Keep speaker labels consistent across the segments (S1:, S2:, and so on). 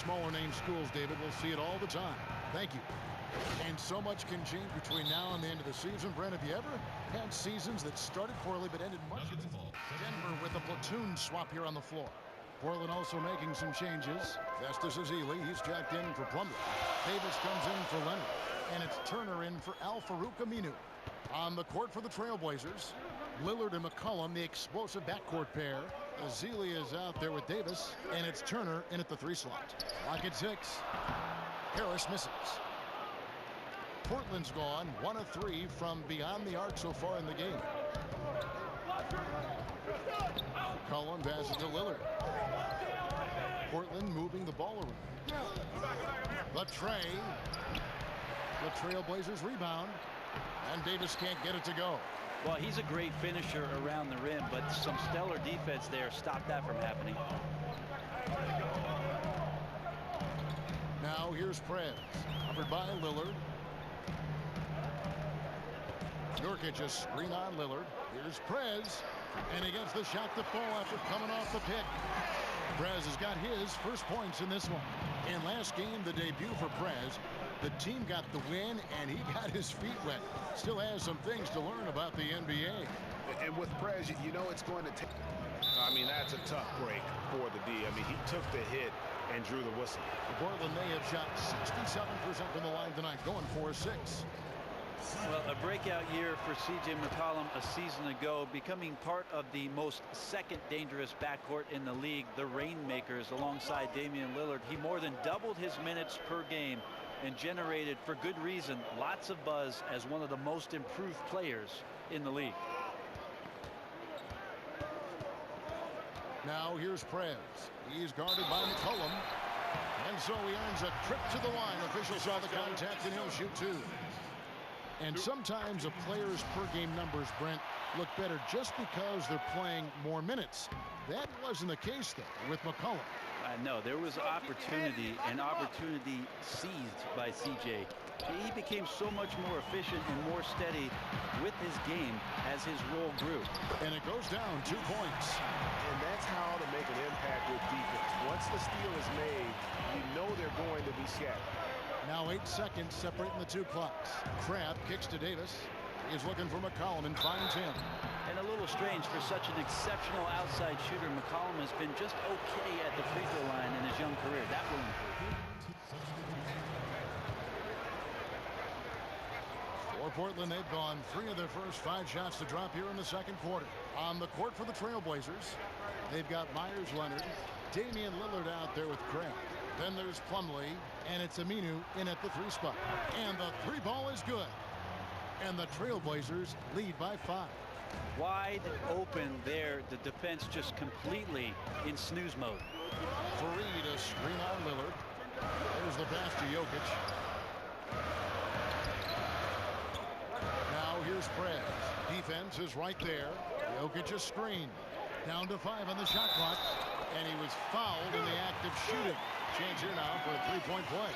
S1: Smaller name schools, David, we'll see it all the time. Thank you. And so much can change between now and the end of the season. Brent, have you ever had seasons that started poorly but ended much? Denver with a platoon swap here on the floor. Portland also making some changes. Festus Ezeli, he's jacked in for Plumlee. Davis comes in for Leonard. And it's Turner in for Al-Farouq Aminu. On the court for the Trailblazers, Lillard and McCollum, the explosive backcourt pair. Ezeli is out there with Davis, and it's Turner in at the 3 slot. Clock at 6. Harris misses. Portland's gone 1 of 3 from beyond the arc so far in the game. McCollum passes to Lillard. Portland moving the ball around. The Trailblazers rebound, and Davis can't get it to go.
S2: Well, he's a great finisher around the rim, but some stellar defense there stopped that from happening.
S1: Now here's Prez, covered by Lillard. Nurkic a screen on Lillard. Here's Prez, and he gets the shot to fall after coming off the pick. Prez has got his first points in this one. In last game, the debut for Prez, the team got the win, and he got his feet wet. Still has some things to learn about the NBA.
S3: And with Prez, you know it's going to take... I mean, that's a tough break for the D. I mean, he took the hit and drew the whistle.
S1: Portland may have shot 67% from the line tonight, going 4-6.
S2: Well, a breakout year for C.J. McCollum a season ago, becoming part of the most second dangerous backcourt in the league, the Rainmakers, alongside Damian Lillard. He more than doubled his minutes per game and generated, for good reason, lots of buzz as one of the most improved players in the league.
S1: Now here's Prez. He's guarded by McCollum. And so he earns a trip to the line. Officials saw the contact, and he'll shoot 2. And sometimes a player's per-game numbers, Brent, look better just because they're playing more minutes. That wasn't the case, though, with McCollum.
S2: No, there was opportunity, and opportunity seized by CJ. He became so much more efficient and more steady with his game as his role grew.
S1: And it goes down 2 points.
S3: And that's how to make an impact with defense. Once the steal is made, you know they're going to be scattered.
S1: Now 8 seconds separating the 2 clocks. Crab kicks to Davis. He's looking for McCollum and finds him.
S2: And a little strange for such an exceptional outside shooter. McCollum has been just okay at the free throw line in his young career. That will improve.
S1: For Portland, they've gone 3 of their first 5 shots to drop here in the second quarter. On the court for the Trailblazers, they've got Myers Leonard, Damian Lillard out there with Craig. Then there's Plumlee, and it's Aminu in at the 3 spot. And the 3 ball is good. And the Trailblazers lead by 5.
S2: Wide open there. The defense just completely in snooze mode.
S1: Fareed a screen on Lillard. There's the pass to Jokic. Now here's Prez. Defense is right there. Jokic a screen. Down to 5 on the shot clock. And he was fouled in the act of shooting. Chance here now for a 3-point play.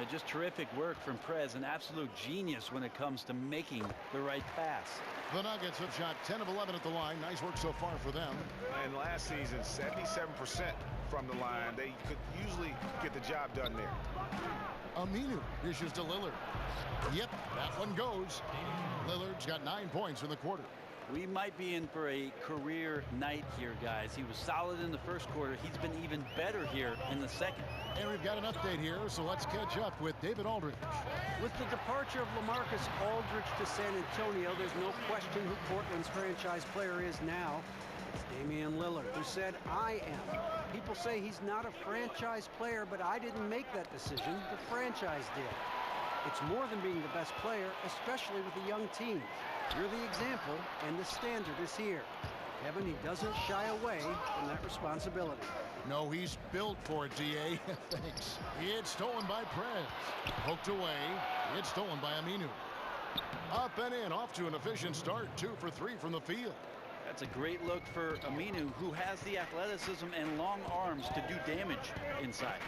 S2: And just terrific work from Prez. An absolute genius when it comes to making the right pass.
S1: The Nuggets have shot 10 of 11 at the line. Nice work so far for them.
S3: And last season, 77% from the line. They could usually get the job done there.
S1: Aminu dishes to Lillard. Yep, that one goes. Lillard's got 9 points in the quarter.
S2: We might be in for a career night here, guys. He was solid in the first quarter. He's been even better here in the second.
S1: And we've got an update here, so let's catch up with David Aldridge.
S4: With the departure of LaMarcus Aldridge to San Antonio, there's no question who Portland's franchise player is now. It's Damian Lillard, who said, "I am." People say he's not a franchise player, but I didn't make that decision. The franchise did. It's more than being the best player, especially with a young team. You're the example, and the standard is here. Kevin, he doesn't shy away from that responsibility.
S1: No, he's built for it, D.A. Thanks. It's stolen by Prez. Poked away. It's stolen by Aminu. Up and in, off to an efficient start. 2 for 3 from the field.
S2: That's a great look for Aminu, who has the athleticism and long arms to do damage inside.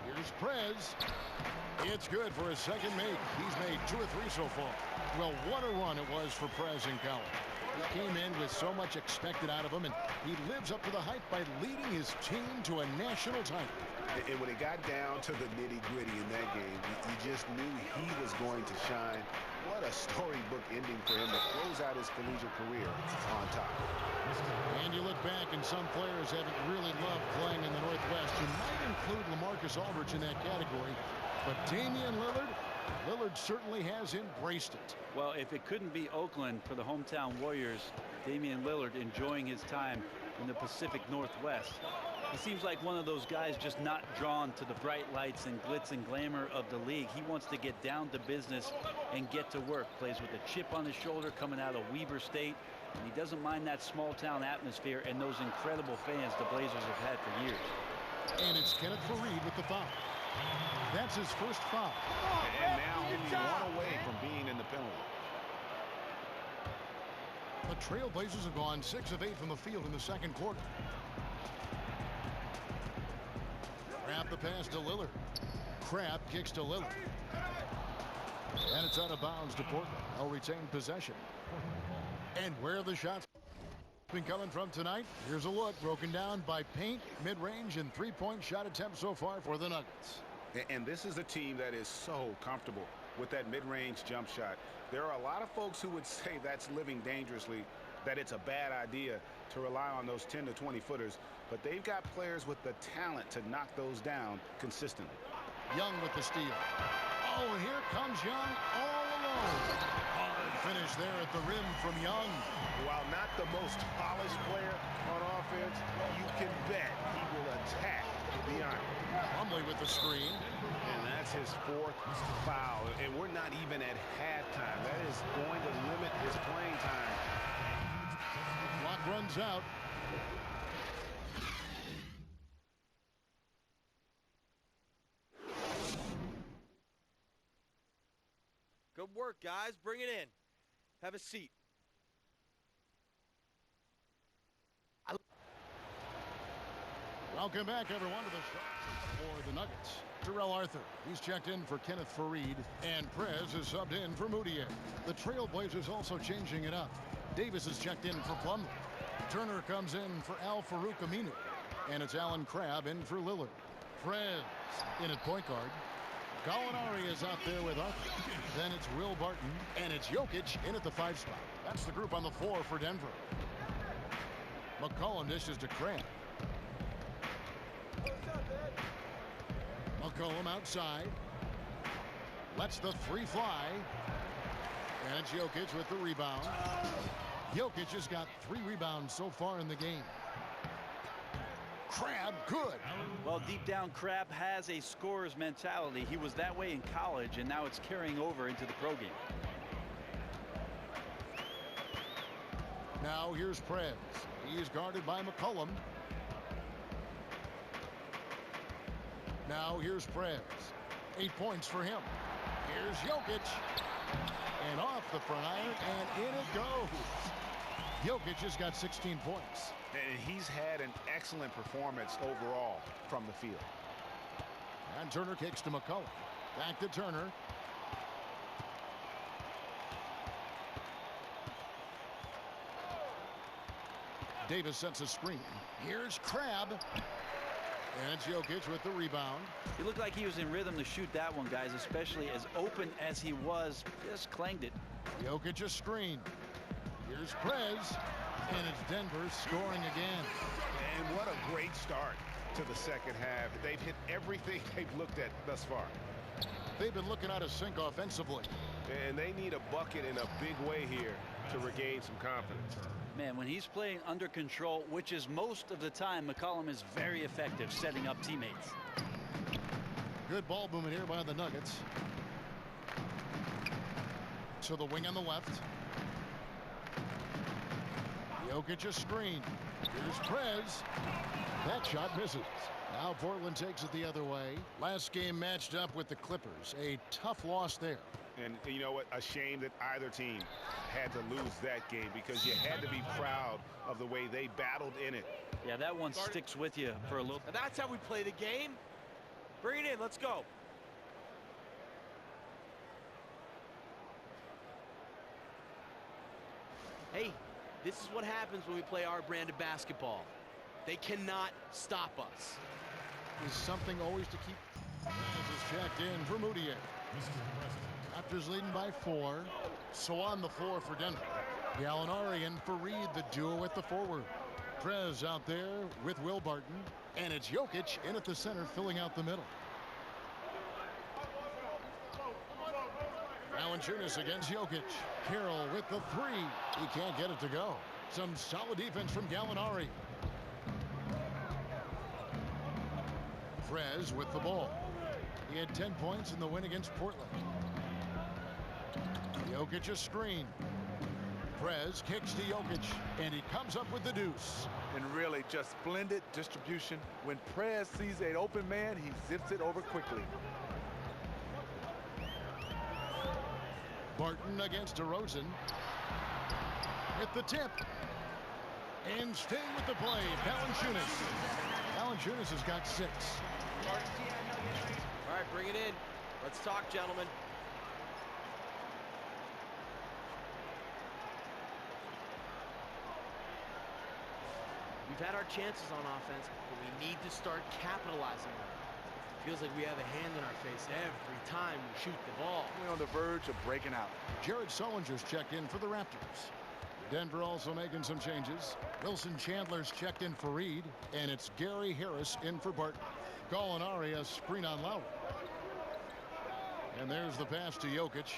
S1: Here's Prez. It's good for his second make. He's made 2 or 3 so far. Well, what a run it was for Prez in college. He came in with so much expected out of him, and he lives up to the hype by leading his team to a national title.
S3: And when it got down to the nitty-gritty in that game, you just knew he was going to shine. What a storybook ending for him to close out his collegiate career on top.
S1: And you look back, and some players haven't really loved playing in the Northwest. You might include LaMarcus Aldridge in that category, but Damian Lillard certainly has embraced it.
S2: Well, if it couldn't be Oakland for the hometown Warriors, Damian Lillard enjoying his time in the Pacific Northwest. He seems like one of those guys just not drawn to the bright lights and glitz and glamour of the league. He wants to get down to business and get to work. Plays with a chip on his shoulder coming out of Weber State. And he doesn't mind that small town atmosphere and those incredible fans the Blazers have had for years.
S1: And it's Kenneth Faried with the foul. That's his first foul.
S3: And now only one away from being in the penalty.
S1: The Trailblazers have gone 6 of 8 from the field in the second quarter. Crab the pass to Lillard. Crab kicks to Lillard. And it's out of bounds to Portland. They'll retain possession. And where the shots been coming from tonight? Here's a look broken down by paint, mid-range, and three-point shot attempts so far for the Nuggets.
S3: And this is a team that is so comfortable with that mid-range jump shot. There are a lot of folks who would say that's living dangerously, that it's a bad idea to rely on those 10 to 20 footers, but they've got players with the talent to knock those down consistently.
S1: Young with the steal. Oh, and here comes Young all alone. Hard finish there at the rim from Young.
S3: While not the most polished player on offense, you can bet he will attack the iron.
S1: Plumlee with the screen.
S3: And that's his 4th foul. And we're not even at halftime. That is going to limit his playing time.
S1: Clock runs out.
S5: Good work, guys. Bring it in. Have a seat.
S1: Welcome back, everyone, to the show for the Nuggets. Terrell Arthur, he's checked in for Kenneth Faried, and Prez is subbed in for Moutier. The Trailblazers also changing it up. Davis is checked in for Plumlee. Turner comes in for Al-Farouq Aminu, and it's Alan Crabb in for Lillard. Prez in at point guard. Gallinari is out there with Arthur. Then it's Will Barton, and it's Jokic in at the 5 spot. That's the group on the floor for Denver. McCollum dishes to Crabb. McCollum outside. Lets the 3 fly. And it's Jokic with the rebound. Jokic has got 3 rebounds so far in the game. Crabb, good.
S2: Well, deep down, Crabb has a scorer's mentality. He was that way in college, and now it's carrying over into the pro game.
S1: Now here's Prez. He is guarded by McCollum. Now here's Prez. 8 points for him. Here's Jokic. And off the front iron, and in it goes. Jokic has got 16 points.
S3: And he's had an excellent performance overall from the field.
S1: And Turner kicks to McCollum. Back to Turner. Davis sets a screen. Here's Crabb. And it's Jokic with the rebound.
S2: He looked like he was in rhythm to shoot that one, guys, especially as open as he was. Just clanged it.
S1: Jokic a screen. Here's Prez. And it's Denver scoring again.
S3: And what a great start to the second half. They've hit everything they've looked at thus far.
S1: They've been looking out of sync offensively.
S3: And they need a bucket in a big way here to regain some confidence.
S2: Man, when he's playing under control, which is most of the time, McCollum is very effective setting up teammates.
S1: Good ball movement here by the Nuggets. To the wing on the left. Jokic a screen. Here's Prez. That shot misses. Now Portland takes it the other way. Last game matched up with the Clippers. A tough loss there.
S3: And you know what? A shame that either team had to lose that game, because you had to be proud of the way they battled in it.
S2: Yeah, that one sticks with you for a little.
S5: And that's how we play the game. Bring it in. Let's go.
S6: Hey,
S5: This is what happens when we play our brand of basketball. They cannot stop us.
S1: Is something always to keep. As is checked in for Moutier. Raptors leading by 4. So on the floor for Denver. Gallinari and Fareed, the duo at the forward. Prez out there with Will Barton. And it's Jokic in at the center, filling out the middle. Valanciunas against Jokic. Carroll with the 3. He can't get it to go. Some solid defense from Gallinari. Prez with the ball. He had 10 points in the win against Portland. Jokic a screen. Prez kicks to Jokic, and he comes up with the deuce.
S6: And really just splendid distribution. When Prez sees an open man, he zips it over quickly.
S1: Barton against DeRozan. At the tip. And staying with the play, Valanciunas. Valanciunas has got 6.
S5: All right, bring it in. Let's talk, gentlemen. We've had our chances on offense, but we need to start capitalizing on it. Feels like we have a hand in our face every time we shoot the ball.
S6: We're on the verge of breaking out.
S1: Jared Sullinger's checked in for the Raptors. Denver also making some changes. Wilson Chandler's checked in for Reed, and it's Gary Harris in for Barton. Gallinari a screen on Lowry. And there's the pass to Jokic.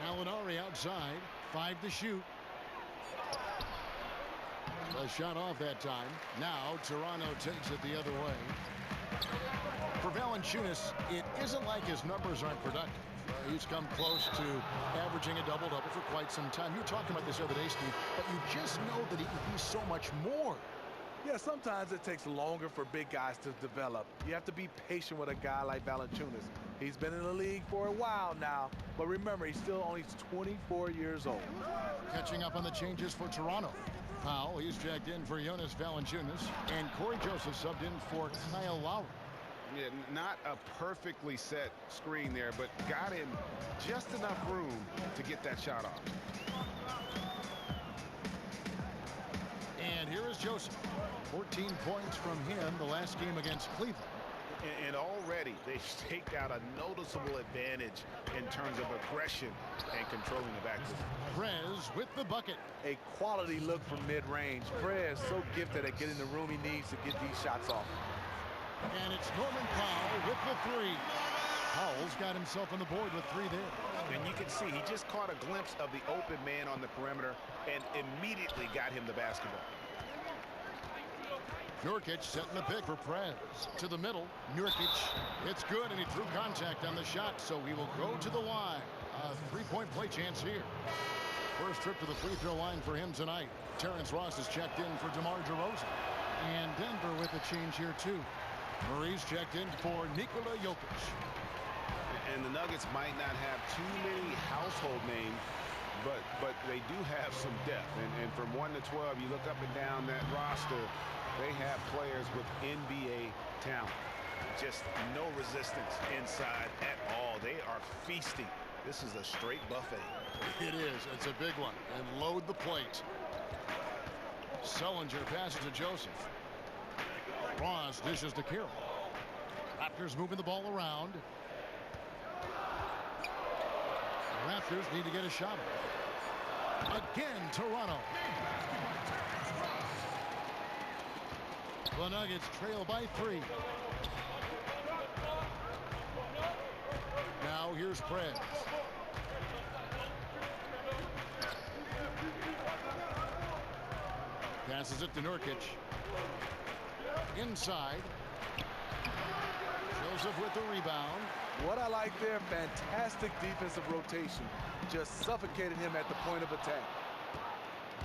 S1: Gallinari outside, 5 to shoot. A shot off that time. Now Toronto takes it the other way. For Valanciunas, it isn't like his numbers aren't productive. He's come close to averaging a double-double for quite some time. You were talking about this the other day, Steve, but you just know that he can be so much more.
S6: Yeah, sometimes it takes longer for big guys to develop. You have to be patient with a guy like Valanciunas. He's been in the league for a while now, but remember, he's still only 24 years old.
S1: Catching up on the changes for Toronto. Powell, he's checked in for Jonas Valanciunas, and Corey Joseph subbed in for Kyle Lowry.
S3: Yeah, not a perfectly set screen there, but got in just enough room to get that shot off.
S1: And here is Joseph. 14 points from him the last game against Cleveland.
S3: And already they've staked out a noticeable advantage in terms of aggression and controlling the backcourt.
S1: Prez with the bucket.
S6: A quality look from mid-range. Prez so gifted at getting the room he needs to get these shots off.
S1: And it's Norman Powell with the 3. Powell's got himself on the board with 3 there.
S3: And you can see he just caught a glimpse of the open man on the perimeter and immediately got him the basketball.
S1: Nurkic setting the pick for Prez. To the middle, Nurkic. It's good, and he drew contact on the shot, so he will go to the line. A 3-point play chance here. First trip to the free throw line for him tonight. Terrence Ross is checked in for DeMar DeRozan. And Denver with a change here, too. Murray's checked in for Nikola Jokic.
S3: And the Nuggets might not have too many household names, but they do have some depth. And from 1 to 12, you look up and down that roster, they have players with NBA talent. Just no resistance inside at all. They are feasting. This is a straight buffet.
S1: It is. It's a big one. And load the plate. Sullinger passes to Joseph. Ross dishes to Carroll. Raptors moving the ball around. The Raptors need to get a shot. Again, Toronto. The Nuggets trail by 3. Now here's Prez. Passes it to Nurkic. Inside. Joseph with the rebound.
S6: What I like there, fantastic defensive rotation. Just suffocated him at the point of attack.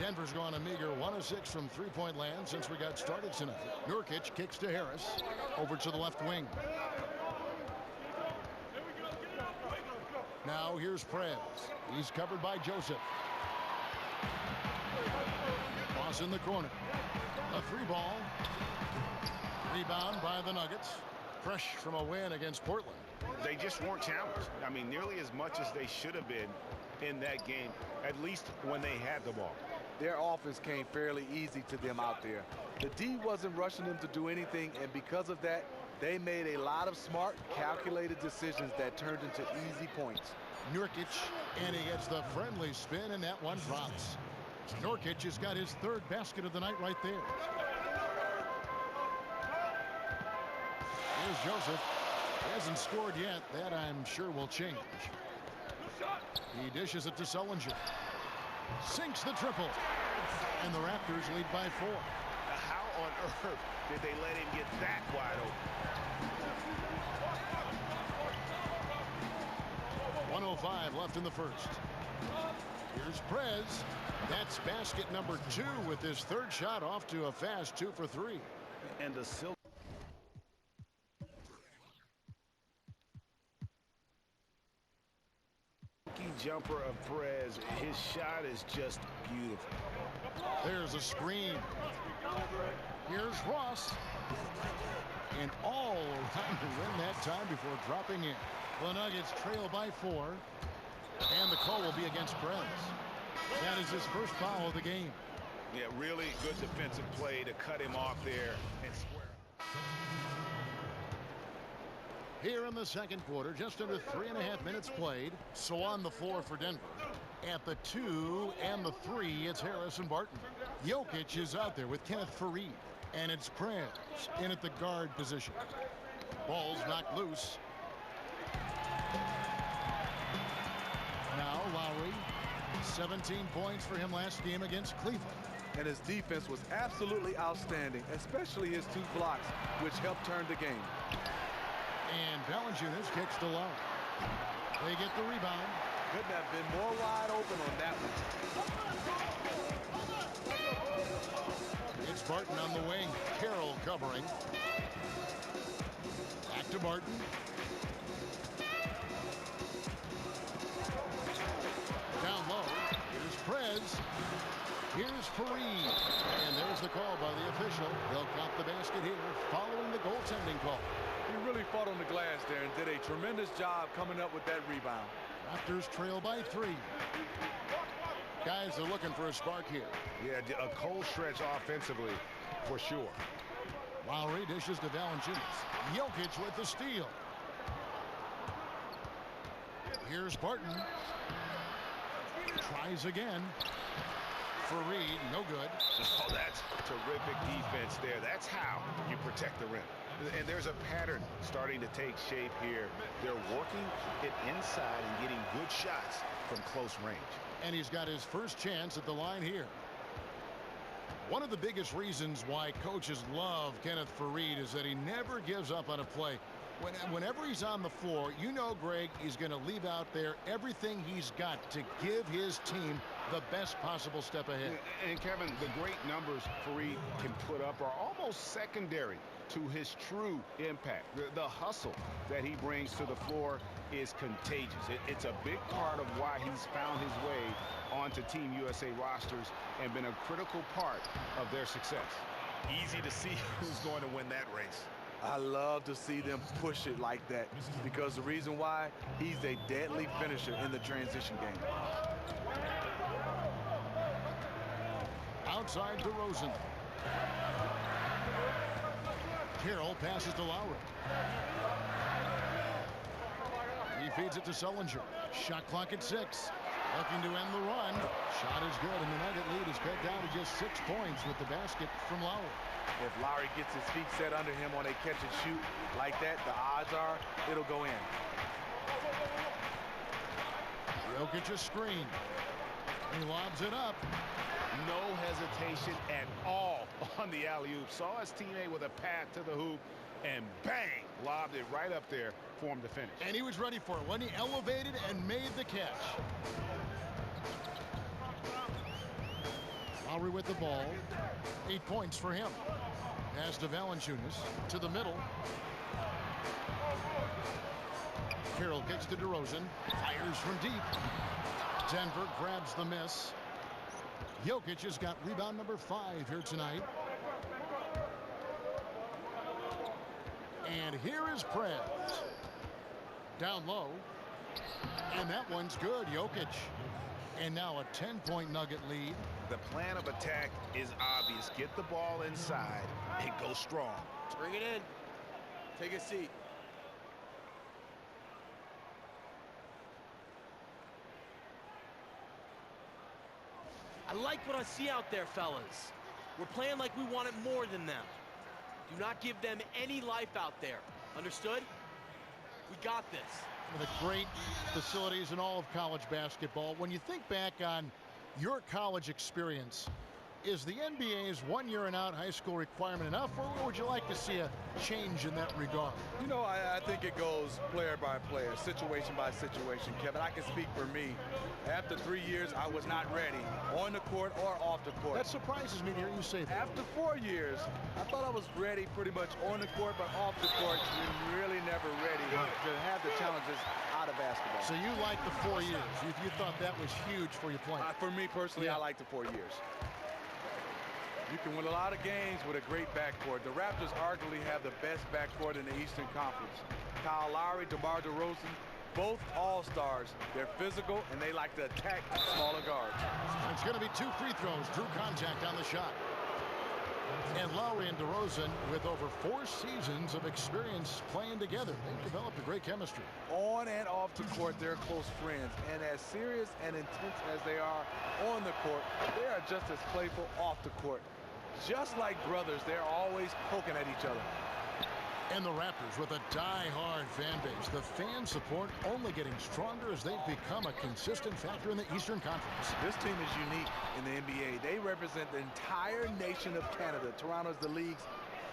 S1: Denver's gone a meager 1 of 6 from three-point land since we got started tonight. Nurkic kicks to Harris. Over to the left wing. Now here's Prez. He's covered by Joseph. Cross in the corner. A 3-ball. Rebound by the Nuggets. Fresh from a win against Portland.
S3: They just weren't challenged. I mean, nearly as much as they should have been in that game, at least when they had the ball.
S6: Their offense came fairly easy to them out there. The D wasn't rushing them to do anything, and because of that, they made a lot of smart, calculated decisions that turned into easy points.
S1: Nurkic, and he gets the friendly spin, and that one drops. Nurkic has got his third basket of the night right there. Here's Joseph. He hasn't scored yet. That, I'm sure, will change. He dishes it to Sullinger. Sinks the triple. And the Raptors lead by 4.
S3: How on earth did they let him get that wide open?
S1: 1:05 left in the first. Here's Prez. That's basket number 2 with his third shot off to a fast 2 for 3.
S3: And the silk jumper of Perez, his shot is just beautiful.
S1: There's a screen. Here's Ross. And all around to win that time before dropping in. The Nuggets trail by 4. And the call will be against Perez. That is his first foul of the game.
S3: Yeah, really good defensive play to cut him off there and square.
S1: Here in the second quarter, just under 3.5 minutes played. So on the floor for Denver. At the 2 and the 3, it's Harris and Barton. Jokic is out there with Kenneth Faried. And it's Prez in at the guard position. Ball's knocked loose. Now Lowry. 17 points for him last game against Cleveland.
S6: And his defense was absolutely outstanding, especially his 2 blocks, which helped turn the game.
S1: And Valanciunas kicks to Lowry. They get the rebound.
S6: Couldn't have been more wide open on that one.
S1: It's Barton on the wing. Carroll covering. Back to Barton. Down low. Here's Prez. Here's Faried. And there's the call by the official. They'll count the basket here following the goaltending call.
S6: He really fought on the glass there and did a tremendous job coming up with that rebound.
S1: Raptors trail by 3. Guys are looking for a spark here.
S3: Yeah, a cold stretch offensively for sure.
S1: Lowry dishes to Valanciunas. Jokic with the steal. Here's Barton. Tries again. Faried, no good.
S3: Oh, that's terrific defense there. That's how you protect the rim. And there's a pattern starting to take shape here. They're working it inside and getting good shots from close range.
S1: And he's got his first chance at the line here. One of the biggest reasons why coaches love Kenneth Faried is that he never gives up on a play. Whenever he's on the floor, you know, Greg, he's going to leave out there everything he's got to give his team the best possible step ahead.
S3: And Kevin, the great numbers Faried can put up are almost secondary to his true impact. The hustle that he brings to the floor is contagious. It's a big part of why he's found his way onto Team USA rosters and been a critical part of their success. Easy to see who's going to win that race.
S6: I love to see them push it like that because the reason why, he's a deadly finisher in the transition game.
S1: Outside DeRozan. Carroll passes to Lowry. He feeds it to Sullinger. Shot clock at 6. Looking to end the run. Shot is good, and the Nugget lead is cut down to just 6 points with the basket from Lowry.
S6: If Lowry gets his feet set under him on a catch and shoot like that, the odds are it'll go in.
S1: Jokic a screen. He lobs it up.
S3: No hesitation at all on the alley-oop. Saw his teammate with a path to the hoop, and bang, lobbed it right up there for him to finish.
S1: And he was ready for it when he elevated and made the catch. Lowry with the ball. 8 points for him. Pass to Valanciunas to the middle. Carroll kicks to DeRozan. Fires from deep. Denver grabs the miss. Jokic has got rebound number 5 here tonight. And here is Prez. Down low. And that one's good, Jokic. And now a 10-point Nugget lead.
S3: The plan of attack is obvious. Get the ball inside and go strong.
S5: Bring it in. Take a seat. I like what I see out there, fellas. We're playing like we want it more than them. Do not give them any life out there. Understood? We got this.
S1: One of the great facilities in all of college basketball. When you think back on your college experience, is the NBA's 1 year and out high school requirement enough, or would you like to see a change in that regard?
S6: You know, I think it goes player by player, situation by situation, Kevin. I can speak for me. After 3 years, I was not ready, on the court or off the court.
S1: That surprises me to hear you say that.
S6: After 4 years, I thought I was ready pretty much on the court, but off the court, you're really never ready to have the challenges out of basketball.
S1: So you like the 4 years. You thought that was huge for your playing.
S6: For me personally, I like the 4 years. You can win a lot of games with a great backcourt. The Raptors arguably have the best backcourt in the Eastern Conference. Kyle Lowry, DeMar DeRozan, both all-stars. They're physical, and they like to attack smaller guards.
S1: It's going to be 2 free throws. Drew contact on the shot. And Lowry and DeRozan, with over 4 seasons of experience playing together, they've developed a great chemistry.
S6: On and off the court, they're close friends. And as serious and intense as they are on the court, they are just as playful off the court. Just like brothers, they're always poking at each other.
S1: And the Raptors with a die-hard fan base. The fan support only getting stronger as they've become a consistent factor in the Eastern Conference.
S6: This team is unique in the NBA. They represent the entire nation of Canada. Toronto is the league's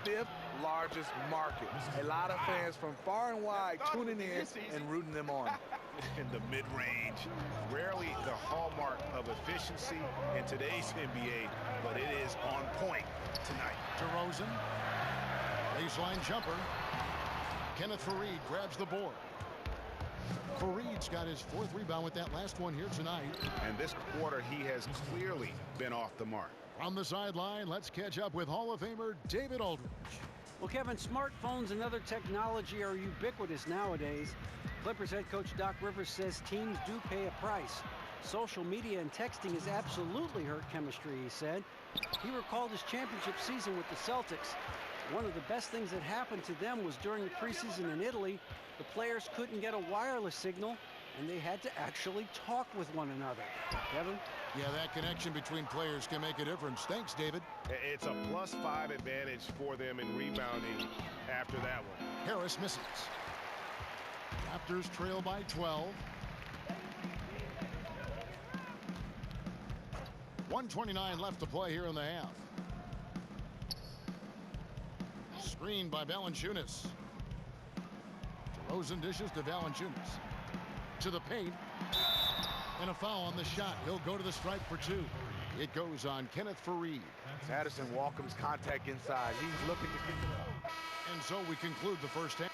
S6: 5th largest market. A lot of fans from far and wide tuning in and rooting them on.
S3: In the mid-range, rarely the hallmark of efficiency in today's NBA, but it is on point tonight.
S1: DeRozan, baseline jumper. Kenneth Faried grabs the board. Faried's got his 4th rebound with that last one here tonight.
S3: And this quarter, he has clearly been off the mark.
S1: From the sideline, let's catch up with Hall of Famer David Aldridge.
S4: Well, Kevin, smartphones and other technology are ubiquitous nowadays. Clippers head coach Doc Rivers says teams do pay a price. Social media and texting has absolutely hurt chemistry, he said. He recalled his championship season with the Celtics. One of the best things that happened to them was during the preseason in Italy, the players couldn't get a wireless signal, and they had to actually talk with one another. Kevin?
S1: Yeah, that connection between players can make a difference. Thanks, David.
S3: It's a +5 advantage for them in rebounding after that one.
S1: Harris misses. Raptors trail by 12. 1:29 left to play here in the half. Screen by Valanciunas. DeRozan dishes to Valanciunas. To the paint. And a foul on the shot. He'll go to the stripe for 2. It goes on Kenneth Faried.
S6: Addison welcomes contact inside. He's looking to get.
S1: And so we conclude the first half.